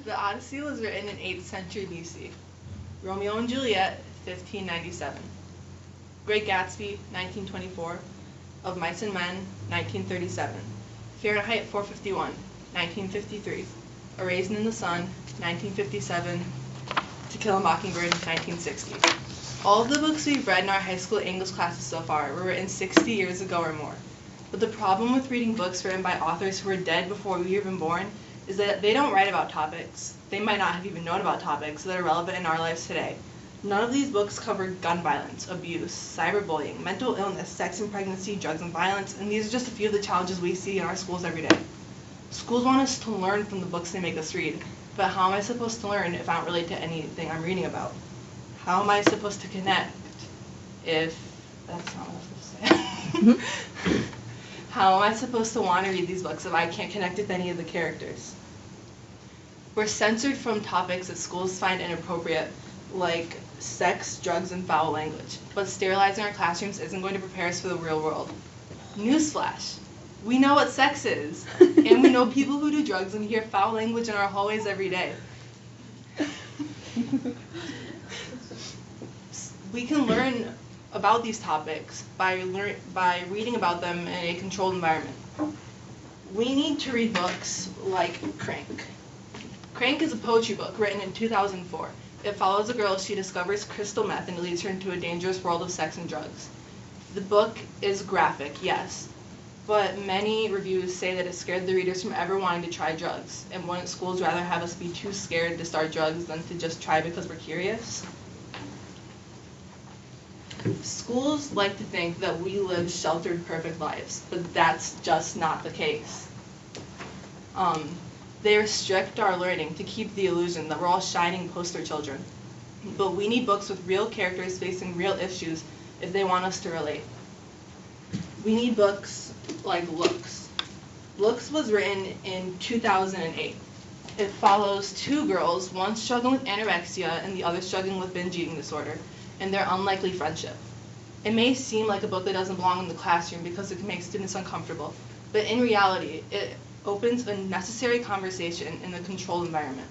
The Odyssey was written in 8th century BC. Romeo and Juliet, 1597. Great Gatsby, 1924. Of Mice and Men, 1937. Fahrenheit 451, 1953. A Raisin in the Sun, 1957. To Kill a Mockingbird, 1960. All of the books we've read in our high school English classes so far were written 60 years ago or more. But the problem with reading books written by authors who were dead before we were even born is that they don't write about topics. They might not have even known about topics that are relevant in our lives today. None of these books cover gun violence, abuse, cyberbullying, mental illness, sex and pregnancy, drugs and violence, and these are just a few of the challenges we see in our schools every day. Schools want us to learn from the books they make us read, but how am I supposed to learn if I don't relate to anything I'm reading about? How am I supposed to connect if that's not what I was supposed to say? How am I supposed to want to read these books if I can't connect with any of the characters? We're censored from topics that schools find inappropriate, like sex, drugs, and foul language. But sterilizing our classrooms isn't going to prepare us for the real world. Newsflash. We know what sex is, and we know people who do drugs and hear foul language in our hallways every day. We can learn about these topics by reading about them in a controlled environment. We need to read books like Crank. Crank is a poetry book written in 2004. It follows a girl as she discovers crystal meth and it leads her into a dangerous world of sex and drugs. The book is graphic, yes, but many reviews say that it scared the readers from ever wanting to try drugs. And wouldn't schools rather have us be too scared to start drugs than to just try because we're curious? Schools like to think that we live sheltered, perfect lives, but that's just not the case. They restrict our learning to keep the illusion that we're all shining poster children. But we need books with real characters facing real issues if they want us to relate. We need books like Looks. Looks was written in 2008. It follows two girls, one struggling with anorexia and the other struggling with binge eating disorder, and their unlikely friendship. It may seem like a book that doesn't belong in the classroom because it can make students uncomfortable, but in reality, it opens a necessary conversation in a controlled environment.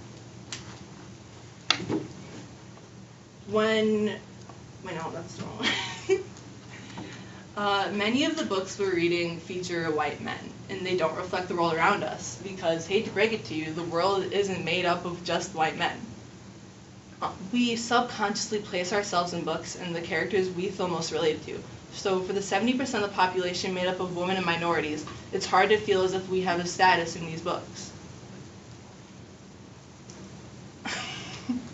Many of the books we're reading feature white men, and they don't reflect the world around us, because, hate to break it to you, the world isn't made up of just white men. We subconsciously place ourselves in books and the characters we feel most related to. So for the 70% of the population made up of women and minorities, it's hard to feel as if we have a status in these books.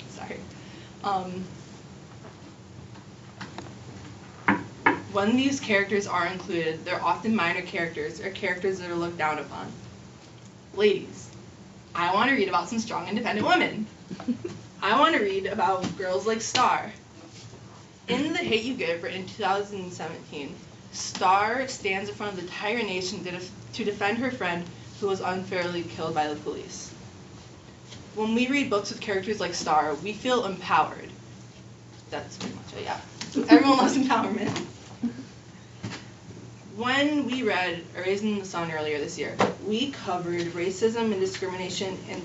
Sorry. When these characters are included, they're often minor characters or characters that are looked down upon. Ladies, I want to read about some strong, independent women. I want to read about girls like Star. In The Hate U Give, written in 2017, Star stands in front of the entire nation to defend her friend who was unfairly killed by the police. When we read books with characters like Star, we feel empowered. That's pretty much it, yeah. Everyone loves empowerment. When we read A Raisin in the Sun earlier this year, we covered racism and discrimination in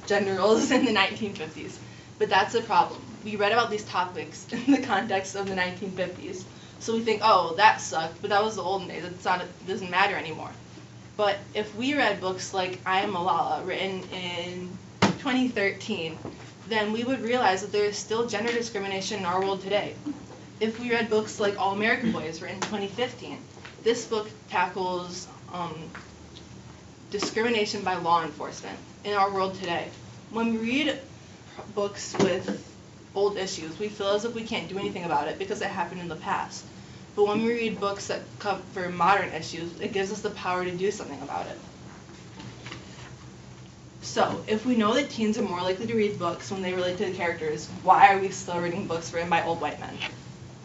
gender roles in the 1950s. But that's the problem. We read about these topics in the context of the 1950s. So we think, oh, that sucked, but that was the olden days. It doesn't matter anymore. But if we read books like I Am Malala, written in 2013, then we would realize that there is still gender discrimination in our world today. If we read books like All American Boys, written in 2015, this book tackles discrimination by law enforcement in our world today. When we read books with old issues, we feel as if we can't do anything about it because it happened in the past. But when we read books that cover modern issues, it gives us the power to do something about it. So, if we know that teens are more likely to read books when they relate to the characters, why are we still reading books written by old white men?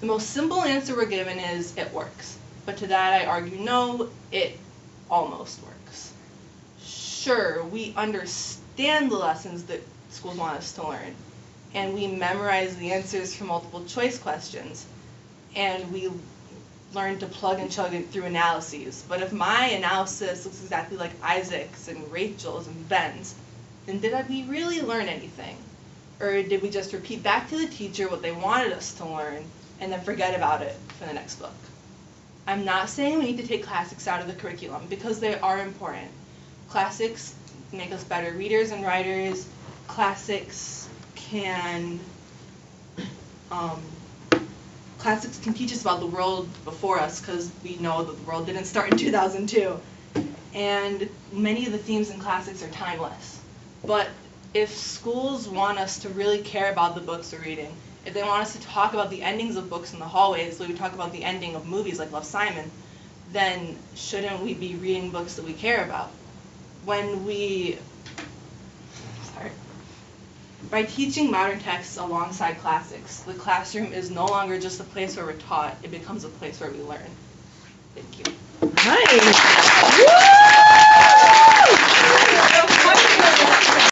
The most simple answer we're given is, it works. But to that I argue, no, it almost works. Sure, we understand the lessons that schools want us to learn, and we memorize the answers for multiple choice questions, and we learn to plug and chug it through analyses. But if my analysis looks exactly like Isaac's and Rachel's and Ben's, And did we really learn anything? Or did we just repeat back to the teacher what they wanted us to learn and then forget about it for the next book? I'm not saying we need to take classics out of the curriculum because they are important. Classics make us better readers and writers. Classics can teach us about the world before us because we know that the world didn't start in 2002. And many of the themes in classics are timeless. But if schools want us to really care about the books we're reading, if they want us to talk about the endings of books in the hallways, like we talk about the ending of movies like Love, Simon, then shouldn't we be reading books that we care about? By teaching modern texts alongside classics, the classroom is no longer just a place where we're taught, it becomes a place where we learn. Thank you. Nice. Woo!